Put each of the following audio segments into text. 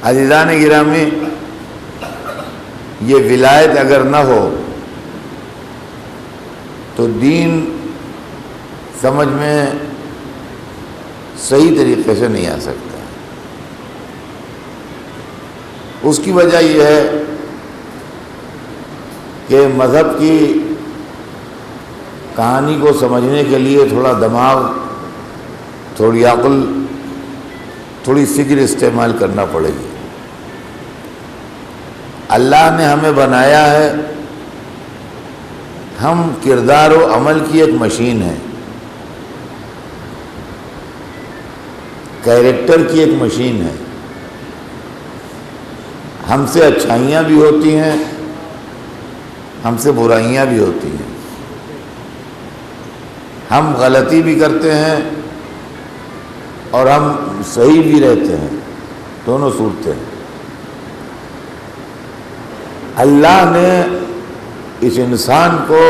عزیزان گرامی، یہ ولایت اگر نہ ہو تو دین سمجھ میں صحیح طریقے سے نہیں آ سکتا۔ اس کی وجہ یہ ہے کہ مذہب کی کہانی کو سمجھنے کے لیے تھوڑا دماغ، تھوڑی عقل، تھوڑی فکر استعمال کرنا پڑے گی۔ اللہ نے ہمیں بنایا ہے، ہم کردار و عمل کی ایک مشین ہیں، کیریکٹر کی ایک مشین ہے۔ ہم سے اچھائیاں بھی ہوتی ہیں، ہم سے برائیاں بھی ہوتی ہیں، ہم غلطی بھی کرتے ہیں اور ہم صحیح بھی رہتے ہیں، دونوں صورتیں ہیں۔ اللہ نے اس انسان کو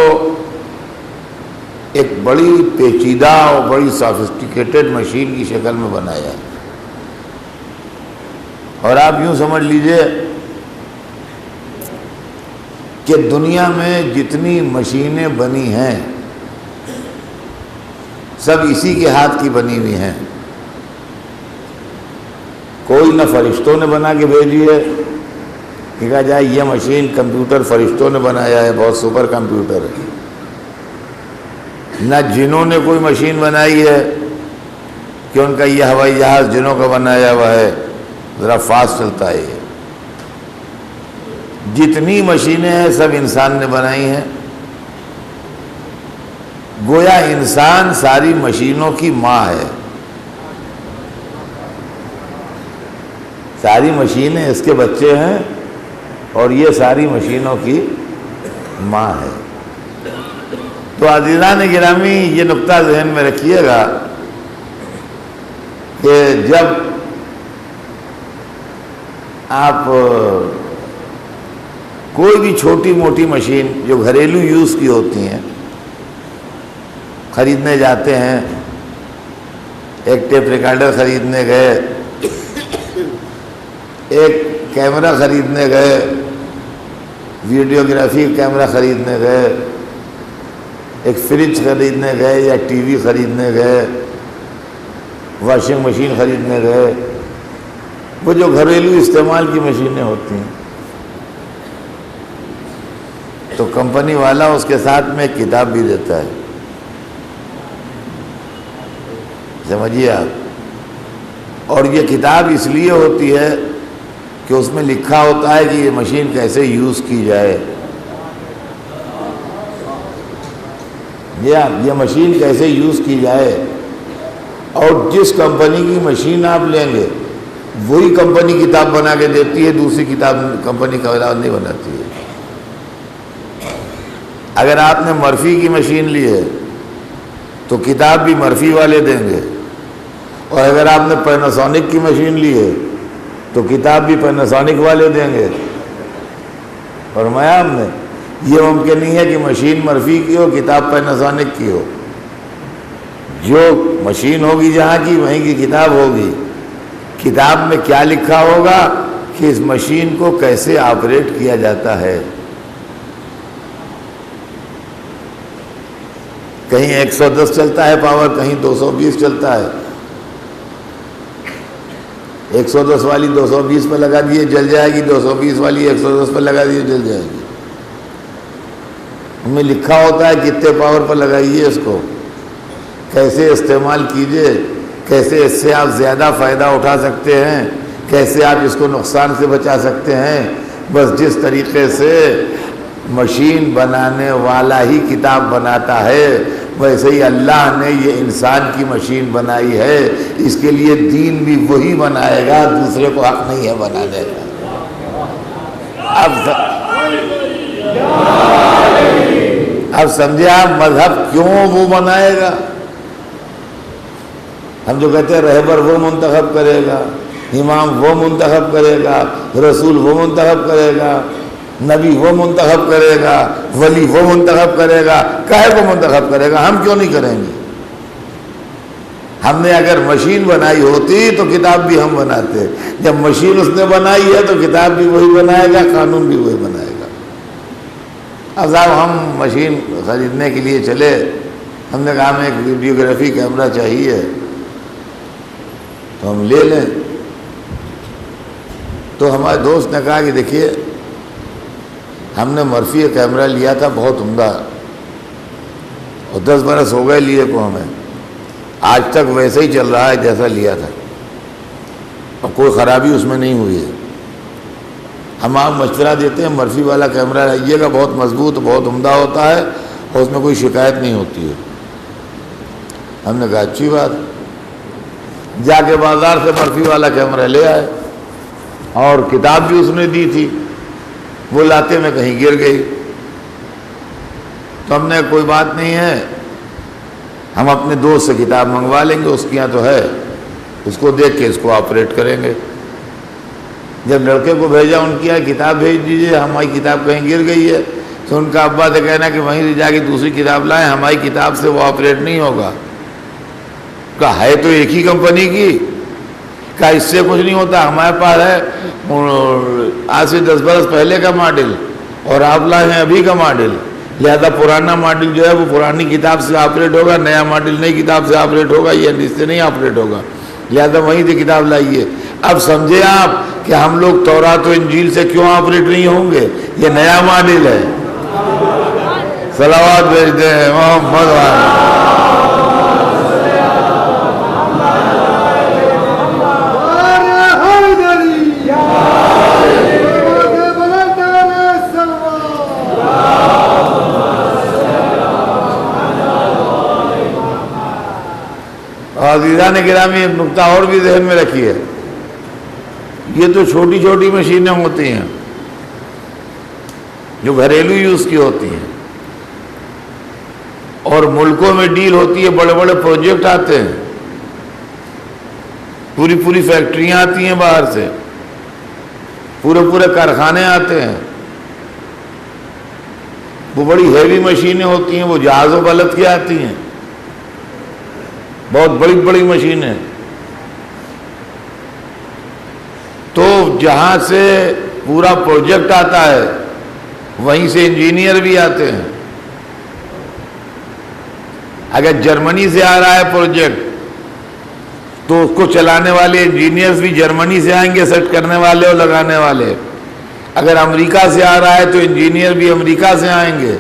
ایک بڑی پیچیدہ اور بڑی سافسٹیکیٹڈ مشین کی شکل میں بنایا ہے، اور آپ یوں سمجھ لیجئے کہ دنیا میں جتنی مشینیں بنی ہیں سب اسی کے ہاتھ کی بنی ہوئی ہیں۔ کوئی نہ فرشتوں نے بنا کے بھیجی ہے کہ کہا جائے یہ مشین کمپیوٹر فرشتوں نے بنایا ہے، بہت سپر کمپیوٹر ہے، نہ جنوں نے کوئی مشین بنائی ہے کہ ان کا یہ ہوائی جہاز جنوں کا بنایا ہوا ہے، ذرا فاسٹ چلتا ہے۔ یہ جتنی مشینیں ہیں سب انسان نے بنائی ہیں، گویا انسان ساری مشینوں کی ماں ہے، ساری مشینیں اس کے بچے ہیں اور یہ ساری مشینوں کی ماں ہے۔ تو عزیزان گرامی، یہ نقطہ ذہن میں رکھیے گا کہ جب آپ کوئی بھی چھوٹی موٹی مشین جو گھریلو یوز کی ہوتی ہیں خریدنے جاتے ہیں، ایک ٹیپ ریکارڈر خریدنے گئے، ایک کیمرہ خریدنے گئے، ویڈیوگرافی کیمرہ خریدنے گئے، ایک فریج خریدنے گئے یا ٹی وی خریدنے گئے، واشنگ مشین خریدنے گئے، وہ جو گھریلو استعمال کی مشینیں ہوتی ہیں، تو کمپنی والا اس کے ساتھ میں ایک کتاب بھی دیتا ہے، سمجھیے آپ۔ اور یہ کتاب اس لیے ہوتی ہے کہ اس میں لکھا ہوتا ہے کہ یہ مشین کیسے یوز کی جائے، یہ مشین کیسے یوز کی جائے، اور جس کمپنی کی مشین آپ لیں گے وہی کمپنی کتاب بنا کے دیتی ہے، دوسری کتاب کمپنی کا نہیں بناتی ہے۔ اگر آپ نے مرفی کی مشین لی ہے تو کتاب بھی مرفی والے دیں گے، اور اگر آپ نے پیناسونک کی مشین لی ہے تو کتاب بھی پیناسونک والے دیں گے۔ فرمایا ہم نے یہ ممکن نہیں ہے کہ مشین مرفی کی ہو کتاب پیناسونک کی ہو، جو مشین ہوگی جہاں کی وہیں کی کتاب ہوگی۔ کتاب میں کیا لکھا ہوگا کہ اس مشین کو کیسے آپریٹ کیا جاتا ہے۔ کہیں 110 چلتا ہے پاور، کہیں 220 چلتا ہے، 110 والی 220 پہ لگا دیے جل جائے گی، 220 والی 110 پہ لگا دیے جل جائے گی۔ ہمیں لکھا ہوتا ہے کتنے پاور پر لگائیے اس کو، کیسے استعمال کیجئے، کیسے اس سے آپ زیادہ فائدہ اٹھا سکتے ہیں، کیسے آپ اس کو نقصان سے بچا سکتے ہیں۔ بس جس طریقے سے مشین بنانے والا ہی کتاب بناتا ہے، ویسے ہی اللہ نے یہ انسان کی مشین بنائی ہے، اس کے لیے دین بھی وہی بنائے گا، دوسرے کو حق نہیں ہے بنانے کا۔ اب سمجھے آپ مذہب کیوں وہ بنائے گا؟ ہم جو کہتے ہیں رہبر وہ منتخب کرے گا، امام وہ منتخب کرے گا، رسول وہ منتخب کرے گا، نبی وہ منتخب کرے گا، ولی وہ منتخب کرے گا، کاہے کو منتخب کرے گا؟ ہم کیوں نہیں کریں گے؟ ہم نے اگر مشین بنائی ہوتی تو کتاب بھی ہم بناتے. جب مشین اس نے بنائی ہے تو کتاب بھی وہی بنائے گا, قانون بھی وہی بنائے گا. اب صاحب ہم مشین خریدنے کے لیے چلے, ہم نے کہا ہمیں ایک ویڈیوگرافی کیمرہ چاہیے تو ہم لے لیں. تو ہمارے دوست نے کہا کہ دیکھیے ہم نے مرفی کیمرہ لیا تھا بہت عمدہ, اور 10 برس ہو گئے لیے کو ہمیں, آج تک ویسے ہی چل رہا ہے جیسا لیا تھا, اور کوئی خرابی اس میں نہیں ہوئی ہے. ہم آپ مشورہ دیتے ہیں مرفی والا کیمرہ لائیے گا, بہت مضبوط بہت عمدہ ہوتا ہے اور اس میں کوئی شکایت نہیں ہوتی ہے. ہم نے کہا اچھی بات. جا کے بازار سے مرفی والا کیمرہ لے آئے, اور کتاب بھی اس نے دی تھی, وہ لاتے میں کہیں گر گئی. تو ہم نے کوئی بات نہیں ہے, ہم اپنے دوست سے کتاب منگوا لیں گے, اس کے یہاں تو ہے, اس کو دیکھ کے اس کو آپریٹ کریں گے. جب لڑکے کو بھیجا ان کی کتاب بھیج دیجیے, ہماری کتاب کہیں گر گئی ہے, تو ان کا ابا سے کہنا کہ وہیں سے جا کے دوسری کتاب لائیں, ہماری کتاب سے وہ آپریٹ نہیں ہوگا. کہا ہے تو ایک ہی کمپنی کی, کہا اس سے کچھ نہیں ہوتا, ہمارے پاس ہے آج سے 10 برس پہلے کا ماڈل اور آپ لائے ہیں ابھی کا ماڈل, لہذا پرانا ماڈل جو ہے وہ پرانی کتاب سے آپریٹ ہوگا, نیا ماڈل نئی کتاب سے آپریٹ ہوگا, یہ اس سے نہیں آپریٹ ہوگا, لہذا وہیں سے کتاب لائیے. اب سمجھے آپ کہ ہم لوگ تورات و انجیل سے کیوں آپریٹ نہیں ہوں گے؟ یہ نیا ماڈل ہے. صلوات بھیجتے ہیں محمد. عزیزان گرامی ایک نقطہ اور بھی ذہن میں رکھیے, یہ تو چھوٹی چھوٹی مشینیں ہوتی ہیں جو گھریلو یوز کی ہوتی ہیں, اور ملکوں میں ڈیل ہوتی ہے, بڑے بڑے پروجیکٹ آتے ہیں, پوری پوری فیکٹریاں آتی ہیں باہر سے, پورے کارخانے آتے ہیں, وہ بڑی ہیوی مشینیں ہوتی ہیں, وہ جہازوں بلد کے آتی ہیں, بہت بڑی بڑی مشینیں. تو جہاں سے پورا پروجیکٹ آتا ہے وہیں سے انجینئر بھی آتے ہیں. اگر جرمنی سے آ رہا ہے پروجیکٹ تو اس کو چلانے والے انجینئرز بھی جرمنی سے آئیں گے, سیٹ کرنے والے اور لگانے والے. اگر امریکہ سے آ رہا ہے تو انجینئر بھی امریکہ سے آئیں گے,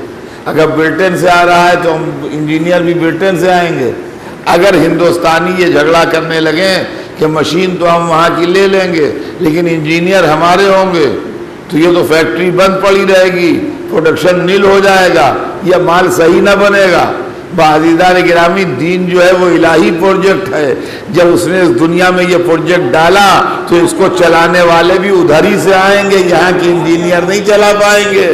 اگر برٹن سے آ رہا ہے تو انجینئر بھی برٹن سے آئیں گے. اگر ہندوستانی یہ جھگڑا کرنے لگیں کہ مشین تو ہم وہاں کی لے لیں گے لیکن انجینئر ہمارے ہوں گے, تو یہ تو فیکٹری بند پڑی رہے گی, پروڈکشن نیل ہو جائے گا, یہ مال صحیح نہ بنے گا. عزیزان گرامی, دین جو ہے وہ الہی پروجیکٹ ہے. جب اس نے اس دنیا میں یہ پروجیکٹ ڈالا تو اس کو چلانے والے بھی ادھر ہی سے آئیں گے, یہاں کے انجینئر نہیں چلا پائیں گے.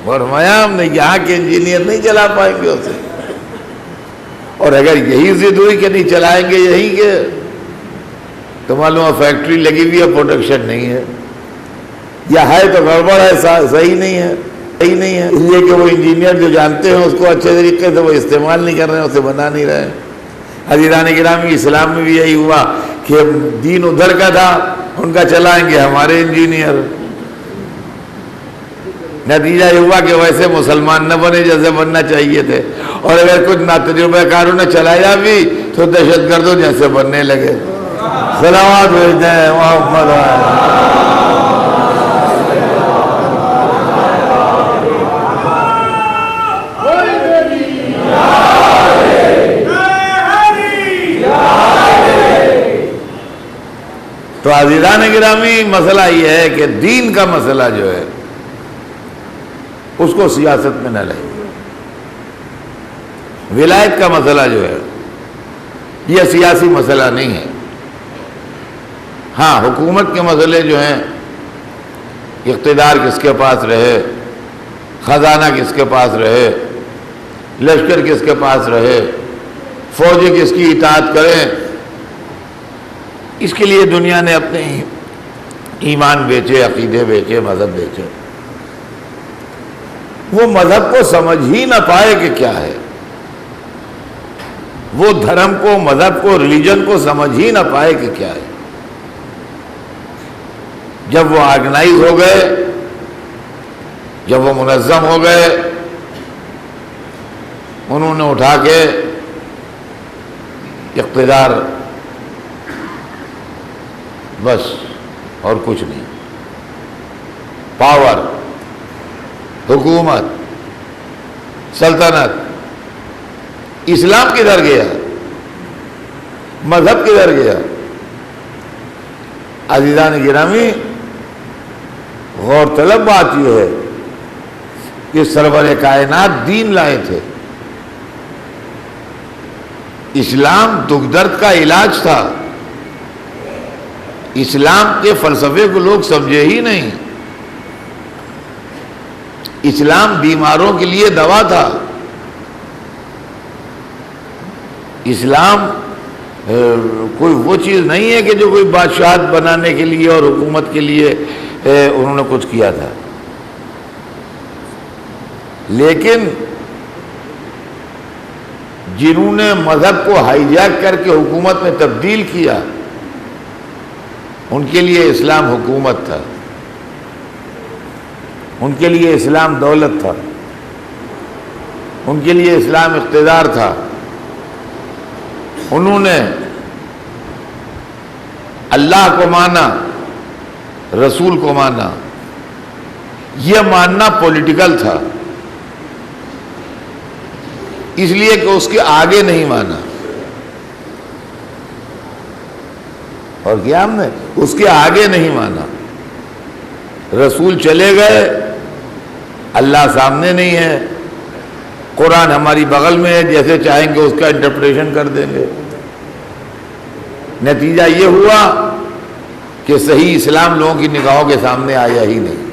فرمایا ہم نے یہاں کے انجینئر نہیں چلا پائیں گے اسے. اور اگر یہی ضد ہوئی کہ نہیں چلائیں گے یہیں کے, تو معلوم ہے فیکٹری لگی ہوئی ہے, پروڈکشن نہیں ہے, یا ہے تو گڑبڑ ہے, صحیح نہیں ہے. اس لیے کہ وہ انجینئر جو جانتے ہیں اس کو اچھے طریقے سے وہ استعمال نہیں کر رہے ہیں, اسے بنا نہیں رہے ہیں. عزیزان گرامی, اسلام میں بھی یہی ہوا کہ دین ادھر کا تھا, ان کا چلائیں گے ہمارے انجینئر. نتیجہ یہ ہوا کہ ویسے مسلمان نہ بنے جیسے بننا چاہیے تھے, اور اگر کچھ ناتجربہ کاروں نے چلایا بھی تو دہشت گردوں جیسے بننے لگے. صلوات بھیجتے ہیں محمد. تو عزیزان گرامی, مسئلہ یہ ہے کہ دین کا مسئلہ جو ہے اس کو سیاست میں نہ لیں. ولایت کا مسئلہ جو ہے یہ سیاسی مسئلہ نہیں ہے. ہاں, حکومت کے مسئلے جو ہیں, اقتدار کس کے پاس رہے, خزانہ کس کے پاس رہے, لشکر کس کے پاس رہے, فوجیں کس کی اطاعت کریں, اس کے لیے دنیا نے اپنے ایمان بیچے, عقیدے بیچے, مذہب بیچے. وہ مذہب کو سمجھ ہی نہ پائے کہ کیا ہے. وہ دھرم کو، مذہب کو، ریلیجن کو سمجھ ہی نہ پائے کہ کیا ہے۔ جب وہ آرگنائز ہو گئے، جب وہ منظم ہو گئے، انہوں نے اٹھا کے اقتدار، بس اور کچھ نہیں، پاور، حکومت، سلطنت۔ اسلام کدھر گیا؟ مذہب کدھر گیا؟ عزیزان گرامی، غور طلب بات یہ ہے کہ سرور کائنات دین لائے تھے، اسلام دکھ درد کا علاج تھا، اسلام کے فلسفے کو لوگ سمجھے ہی نہیں، اسلام بیماروں کے لیے دوا تھا، اسلام کوئی وہ چیز نہیں ہے کہ جو کوئی بادشاہت بنانے کے لیے اور حکومت کے لیے انہوں نے کچھ کیا تھا۔ لیکن جنہوں نے مذہب کو ہائی جیک کر کے حکومت میں تبدیل کیا، ان کے لیے اسلام حکومت تھا، ان کے لیے اسلام دولت تھا، ان کے لیے اسلام اقتدار تھا۔ انہوں نے اللہ کو مانا، رسول کو مانا، یہ ماننا پولیٹیکل تھا، اس لیے کہ اس کے آگے نہیں مانا۔ اور کیا ہم نے اس کے آگے نہیں مانا۔ رسول چلے گئے، اللہ سامنے نہیں ہے، قرآن ہماری بغل میں ہے، جیسے چاہیں گے اس کا انٹرپریشن کر دیں گے۔ نتیجہ یہ ہوا کہ صحیح اسلام لوگوں کی نگاہوں کے سامنے آیا ہی نہیں۔